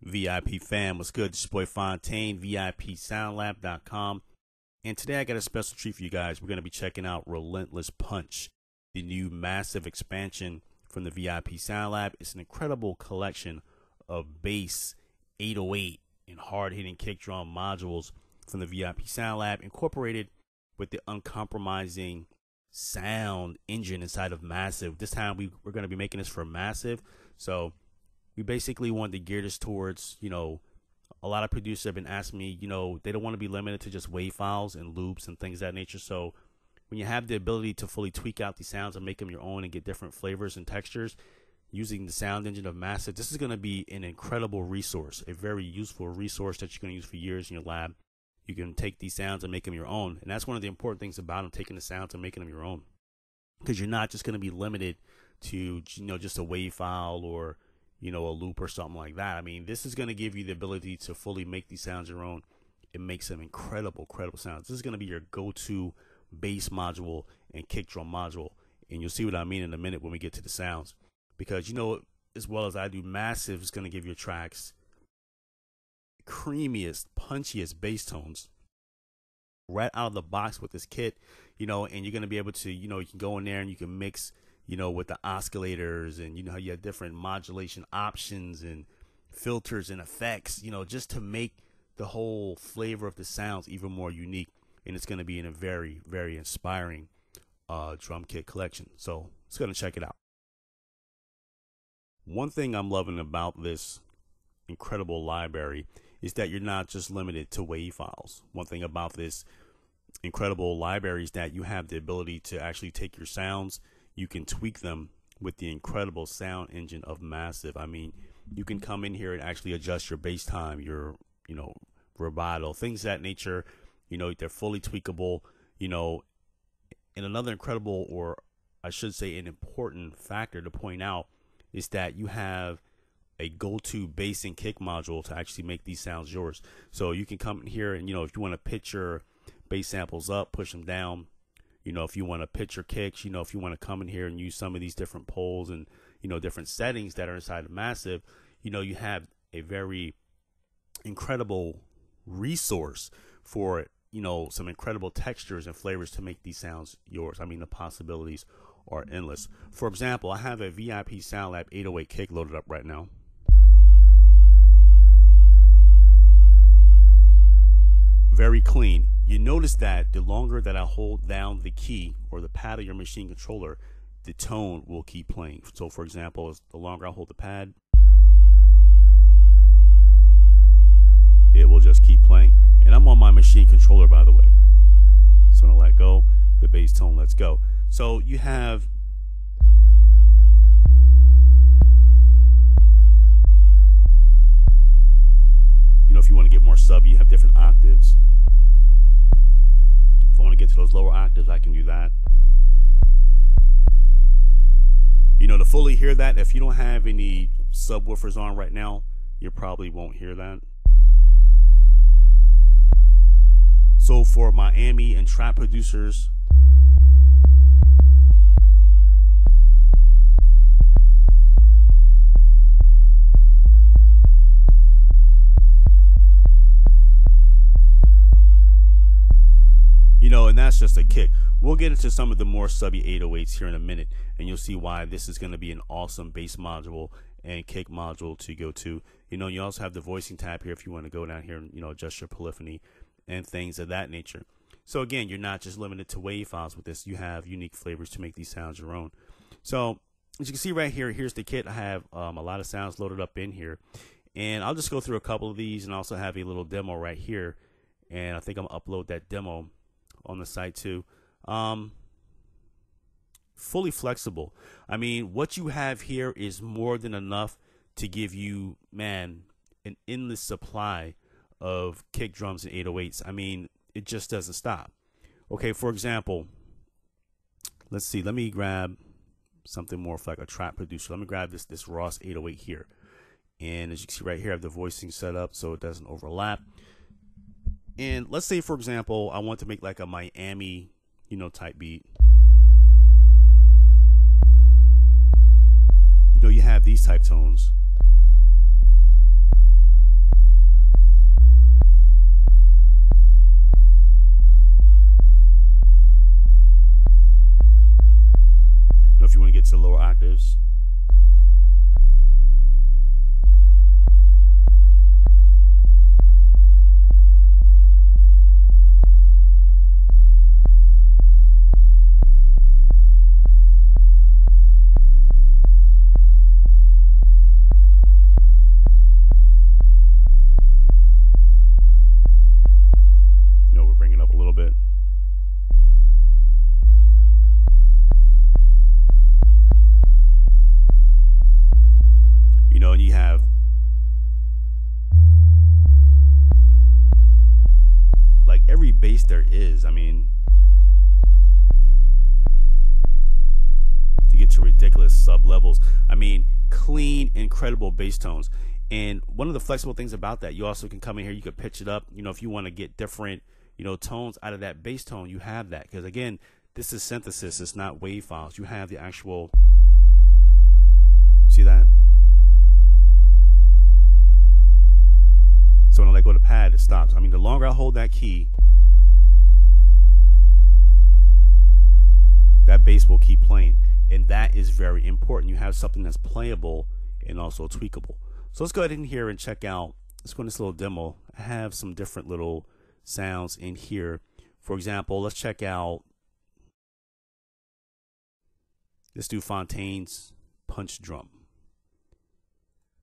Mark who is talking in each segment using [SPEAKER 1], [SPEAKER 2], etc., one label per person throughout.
[SPEAKER 1] VIP fam, what's good? This is your boy Fontaine, VIPSoundlab.com. And today I got a special treat for you guys. We're going to be checking out Relentless Punch, the new massive expansion from the VIP Soundlab. It's an incredible collection of bass, 808, and hard-hitting kick drum modules from the VIP Soundlab, incorporated with the uncompromising sound engine inside of Massive. This time we're going to be making this for Massive. So we basically wanted to gear this towards, a lot of producers have been asking me, they don't want to be limited to just wave files and loops and things of that nature. So when you have the ability to fully tweak out these sounds and make them your own and get different flavors and textures using the sound engine of Massive, this is going to be an incredible resource, a very useful resource that you're going to use for years in your lab. You can take these sounds and make them your own. And that's one of the important things about them, taking the sounds and making them your own. Because you're not just going to be limited to, just a wave file or a loop or something like that. I mean, this is going to give you the ability to fully make these sounds your own and make some incredible sounds. This is going to be your go-to bass module and kick drum module. And you'll see what I mean in a minute when we get to the sounds. Because, as well as I do, Massive is going to give your tracks creamiest, punchiest bass tones right out of the box with this kit, and you're going to be able to, you can go in there and you can mix with the oscillators, and how you have different modulation options and filters and effects, just to make the whole flavor of the sounds even more unique. And it's going to be in a very, very inspiring drum kit collection. So let's go and check it out. One thing I'm loving about this incredible library is that you're not just limited to wave files. One thing about this incredible library is that you have the ability to actually take your sounds, you can tweak them with the incredible sound engine of Massive. I mean, you can come in here and actually adjust your bass time, your, vibrato, things of that nature. They're fully tweakable, And another incredible, or I should say an important factor to point out, is that you have a go-to bass and kick module to actually make these sounds yours. So you can come in here and, if you want to pitch your bass samples up, push them down, if you want to pitch your kicks, if you want to come in here and use some of these different poles and, different settings that are inside of Massive, you have a very incredible resource for, some incredible textures and flavors to make these sounds yours. I mean, the possibilities are endless. For example, I have a VIP Soundlab 808 kick loaded up right now. Very clean. You notice that the longer that I hold down the key or the pad of your machine controller, the tone will keep playing. So for example, the longer I hold the pad, it will just keep playing. And I'm on my machine controller, by the way. So when I let go, the bass tone lets go. So you have if you want to get more sub, you have different octaves. If I want to get to those lower octaves, I can do that. To fully hear that, if you don't have any subwoofers on right now, you probably won't hear that. So for Miami and trap producers, and that's just a kick. We'll get into some of the more subby 808s here in a minute, and you'll see why this is going to be an awesome bass module and kick module to go to. You also have the voicing tab here if you want to go down here and, adjust your polyphony and things of that nature. So again, you're not just limited to wave files with this. You have unique flavors to make these sounds your own. So as you can see right here, here's the kit. I have a lot of sounds loaded up in here, and I'll just go through a couple of these and also have a little demo right here. And I think I'm going to upload that demo on the site too. Fully flexible. I mean, what you have here is more than enough to give you, man, an endless supply of kick drums and 808s. I mean, it just doesn't stop. Okay, for example, let's see. Let me grab something more like a trap producer. Let me grab this Ross 808 here. And as you can see right here, I have the voicing set up so it doesn't overlap. And let's say, for example, I want to make like a Miami, type beat. You have these type tones. octaves. We're bringing it up a little bit. And you have like every bass there is. I mean, to get to ridiculous sub levels. I mean, clean, incredible bass tones. And one of the flexible things about that, you also can come in here, you could pitch it up. If you want to get different, tones out of that bass tone, you have that. Because again, this is synthesis, it's not wave files. You have the actual, see that? So when I let go of the pad, it stops. I mean, the longer I hold that key, that bass will keep playing. And that is very important. You have something that's playable and also tweakable. So let's go ahead in here and check out, let's go in this little demo. I have some different little sounds in here. For example, let's check out, let's do Fontaine's punch drum.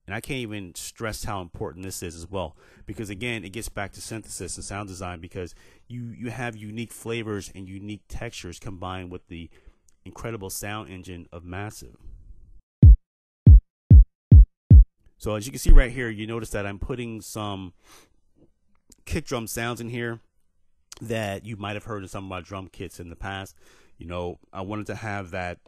[SPEAKER 1] And I can't even stress how important this is as well, because again, it gets back to synthesis and sound design, because you have unique flavors and unique textures combined with the incredible sound engine of Massive. So as you can see right here, you notice that I'm putting some kick drum sounds in here that you might have heard in some of my drum kits in the past. I wanted to have that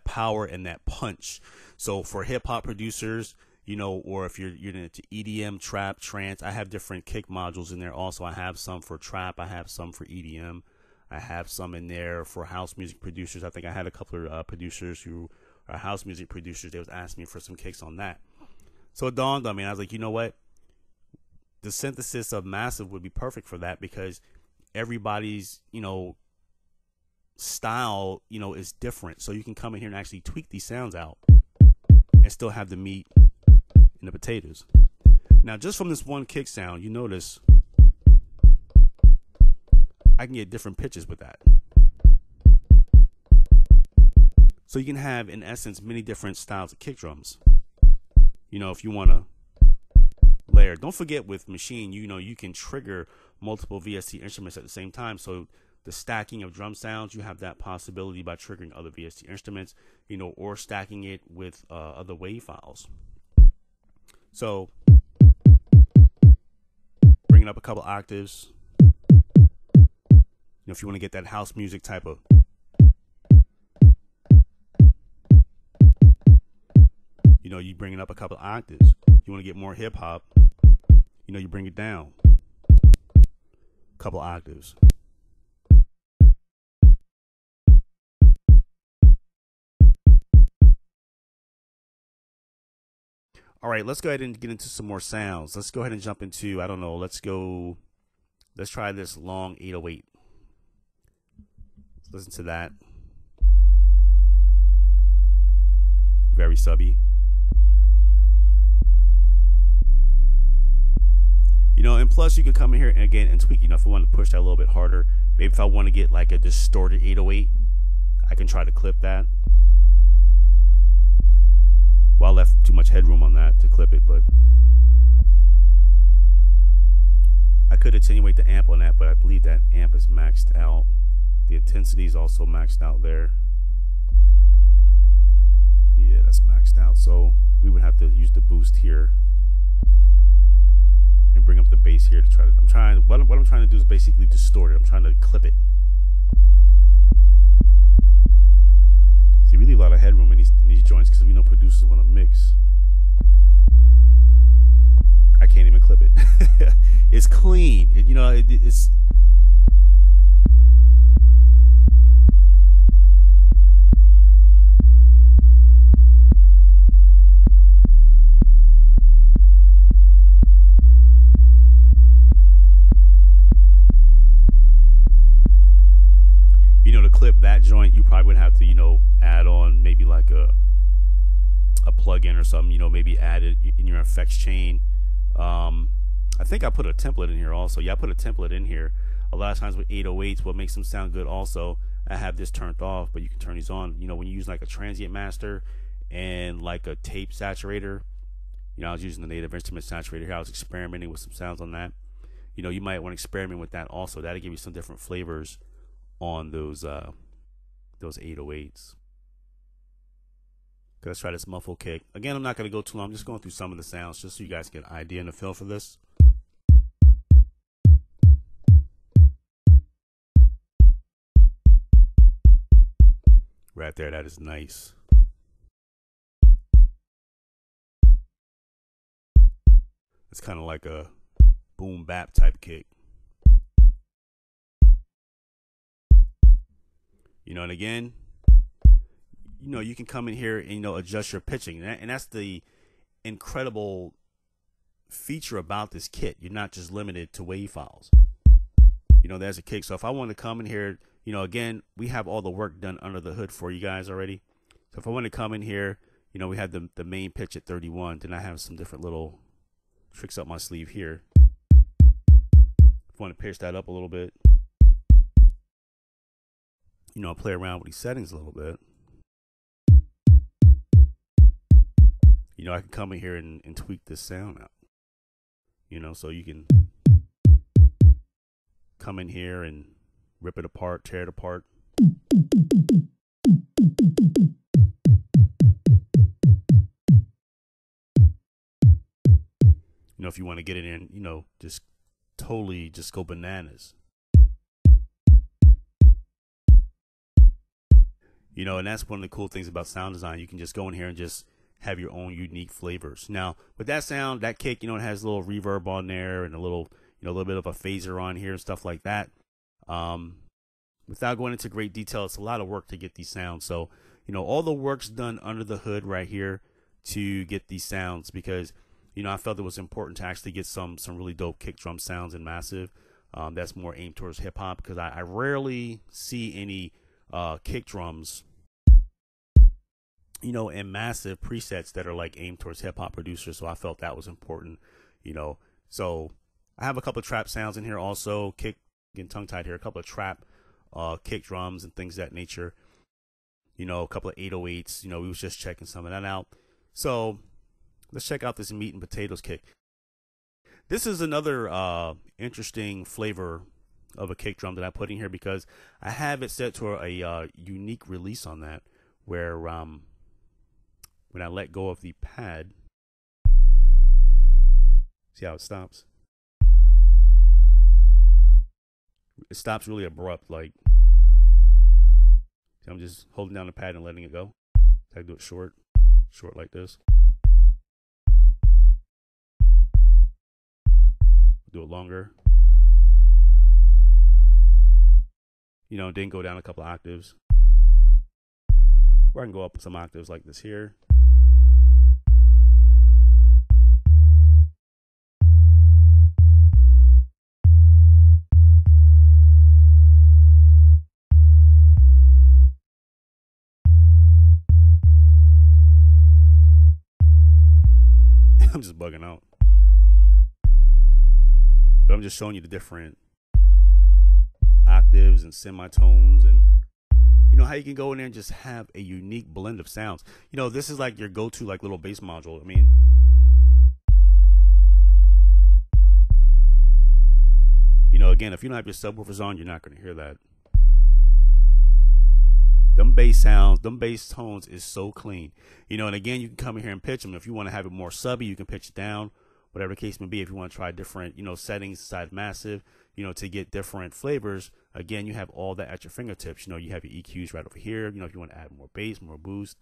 [SPEAKER 1] power and that punch. So for hip hop producers, or if you're into EDM, trap, trance, I have different kick modules in there. Also, I have some for trap, I have some for EDM, I have some in there for house music producers. I think I had a couple of producers who are house music producers. They was asking me for some kicks on that. So it dawned on me, and I was like, you know what? The synthesis of Massive would be perfect for that, because everybody's, style, is different. So you can come in here and actually tweak these sounds out and still have the meat and the potatoes. Now, just from this one kick sound, you notice I can get different pitches with that. So you can have, in essence, many different styles of kick drums. If you want to layer. Don't forget, with Machine, you can trigger multiple VST instruments at the same time. So the stacking of drum sounds, you have that possibility by triggering other VST instruments, or stacking it with other wave files. So bringing up a couple octaves. If you want to get that house music type of, you bring it up a couple octaves. You want to get more hip hop, you bring it down a couple octaves. All right, let's go ahead and get into some more sounds. Let's go ahead and jump into, I don't know, let's try this long 808. Let's listen to that. Very subby. And plus you can come in here and again and tweak, if I want to push that a little bit harder. Maybe if I want to get like a distorted 808, I can try to clip that. Well, I left too much headroom on that to clip it, but I could attenuate the amp on that, but I believe that amp is maxed out. The intensity is also maxed out there. Yeah, that's maxed out. So we would have to use the boost here and bring up the bass here to try to. What I'm trying to do is basically distort it. I'm trying to clip it. See, we leave a lot of headroom in these joints because we know producers want to mix. I can't even clip it. It's clean. It's. To clip that joint, you probably would have to, add like a plugin or something, you know, maybe add it in your effects chain. I think I put a template in here also. Yeah, I put a template in here. A lot of times with 808s, what makes them sound good also, I have this turned off, but you can turn these on. You know, when you use like a transient master and like a tape saturator, you know, I was using the Native Instruments saturator here. I was experimenting with some sounds on that. You know, you might want to experiment with that also. That'll give you some different flavors on those 808s. Let's try this muffle kick. Again, I'm not going to go too long. I'm just going through some of the sounds just so you guys get an idea and a feel for this. Right there, that is nice. It's kind of like a boom bap type kick. You know, and again, you know, you can come in here and, you know, adjust your pitching. And that's the incredible feature about this kit. You're not just limited to wave files. You know, there's a kick. So if I want to come in here, you know, again, we have all the work done under the hood for you guys already. So if I want to come in here, you know, we have the main pitch at 31. Then I have some different little tricks up my sleeve here. If I want to pitch that up a little bit, you know, I'll play around with these settings a little bit. You know, I can come in here and tweak this sound out. You know, so you can come in here and rip it apart, tear it apart. You know, if you want to get it in, you know, just totally just go bananas. You know, and that's one of the cool things about sound design. You can just go in here and just have your own unique flavors. Now, with that sound, that kick, you know, it has a little reverb on there and a little, you know, a little bit of a phaser on here and stuff like that. Without going into great detail, it's a lot of work to get these sounds. So, you know, all the work's done under the hood right here to get these sounds because, you know, I felt it was important to actually get some really dope kick drum sounds in Massive. That's more aimed towards hip hop because I rarely see any kick drums, you know, in Massive presets that are like aimed towards hip hop producers. So I felt that was important, you know. So I have a couple of trap sounds in here also. Kick, getting tongue tied here. A couple of trap kick drums and things of that nature. You know, a couple of 808s. You know, we was just checking some of that out. So let's check out this meat and potatoes kick. This is another interesting flavor of a kick drum that I put in here because I have it set to a unique release on that where when I let go of the pad, see how it stops? It stops really abrupt, like I'm just holding down the pad and letting it go. I do it short like this. Do it longer. You know, then go down a couple of octaves. Or I can go up some octaves like this here. I'm just bugging out. But I'm just showing you the different octaves and semitones and you know how you can go in there and just have a unique blend of sounds. You know, this is like your go-to like little bass module. I mean, you know, again, if you don't have your subwoofers on, you're not going to hear that. Them bass sounds, them bass tones is so clean. You know, and again, you can come in here and pitch them. If you want to have it more subby, you can pitch it down, whatever the case may be. If you want to try different, you know, settings inside Massive, you know, to get different flavors, again, you have all that at your fingertips. You know, you have your EQs right over here. You know, if you want to add more bass, more boost,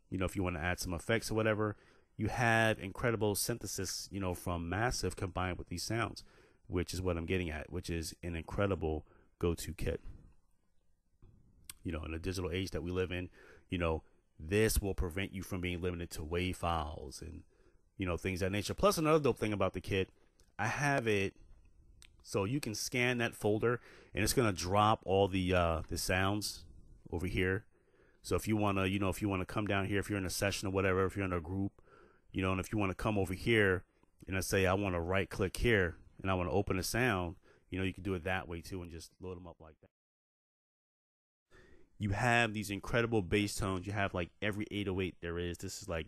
[SPEAKER 1] you know, if you want to add some effects or whatever, you have incredible synthesis, you know, from Massive combined with these sounds, which is what I'm getting at, which is an incredible go-to kit. You know, in the digital age that we live in, you know, this will prevent you from being limited to WAV files and, you know, things of that nature. Plus, another dope thing about the kit, I have it so you can scan that folder and it's going to drop all the sounds over here. So if you want to, if you want to come down here, if you're in a session or whatever, if you're in a group, and if you want to come over here and let's say I want to right click here and I want to open a sound, you can do it that way too and just load them up like that. You have these incredible bass tones. You have like every 808 there is. This is like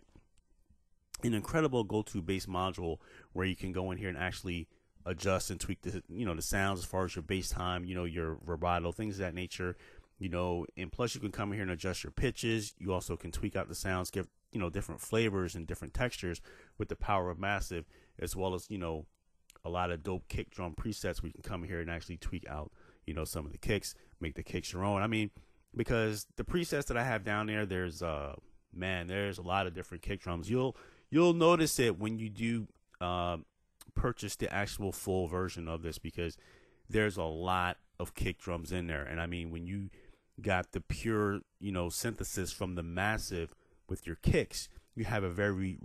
[SPEAKER 1] an incredible go-to bass module where you can go in here and actually adjust and tweak the sounds as far as your bass time, your vibrato, things of that nature, and plus you can come in here and adjust your pitches. You also can tweak out the sounds, give, different flavors and different textures with the power of Massive, as well as, a lot of dope kick drum presets where you can come here and actually tweak out, some of the kicks, make the kicks your own. I mean, because the presets that I have down there, there's a lot of different kick drums. You'll notice it when you do purchase the actual full version of this, because there's a lot of kick drums in there. And I mean, when you got the pure, synthesis from the Massive with your kicks, you have a very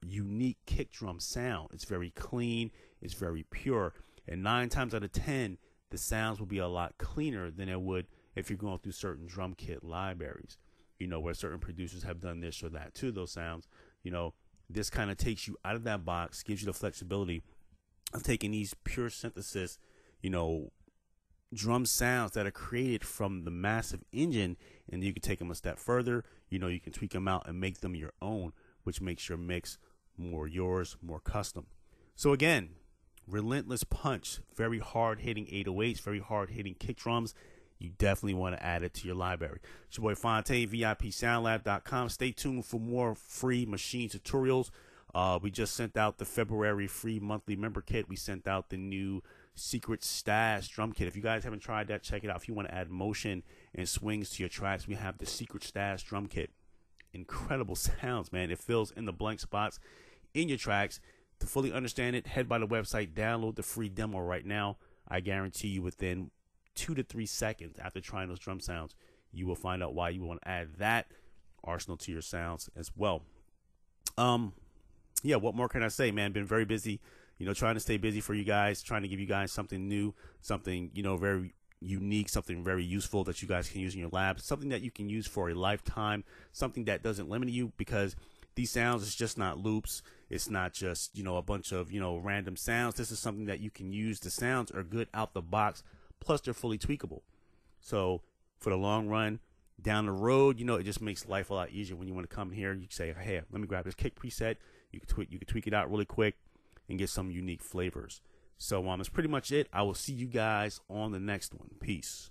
[SPEAKER 1] unique kick drum sound. It's very clean. It's very pure. And 9 times out of 10, the sounds will be a lot cleaner than it would if you're going through certain drum kit libraries, where certain producers have done this or that to those sounds. This kind of takes you out of that box, gives you the flexibility of taking these pure synthesis, drum sounds that are created from the Massive engine, and you can take them a step further. You can tweak them out and make them your own, which makes your mix more yours, more custom. So again, Relentless Punch, very hard-hitting 808s, very hard-hitting kick drums. You definitely want to add it to your library. It's your boy Fontaine, VIPSoundlab.com. Stay tuned for more free machine tutorials. We just sent out the February free monthly member kit. We sent out the new Secret Stash drum kit. If you guys haven't tried that, check it out. If you want to add motion and swings to your tracks, we have the Secret Stash drum kit. Incredible sounds, man. It fills in the blank spots in your tracks. To fully understand it, head by the website, download the free demo right now. I guarantee you within 2 to 3 seconds after trying those drum sounds, you will find out why you want to add that arsenal to your sounds as well. Yeah, what more can I say, man? Been very busy, trying to stay busy for you guys, trying to give you guys something new, something, very unique, something very useful that you guys can use in your lab, something that you can use for a lifetime, something that doesn't limit you, because these sounds is just not loops. It's not just, a bunch of, random sounds. This is something that you can use. The sounds are good out the box. Plus, they're fully tweakable. So for the long run, down the road, it just makes life a lot easier when you want to come here. You say, hey, let me grab this kick preset. You can tweak it out really quick and get some unique flavors. So that's pretty much it. I will see you guys on the next one. Peace.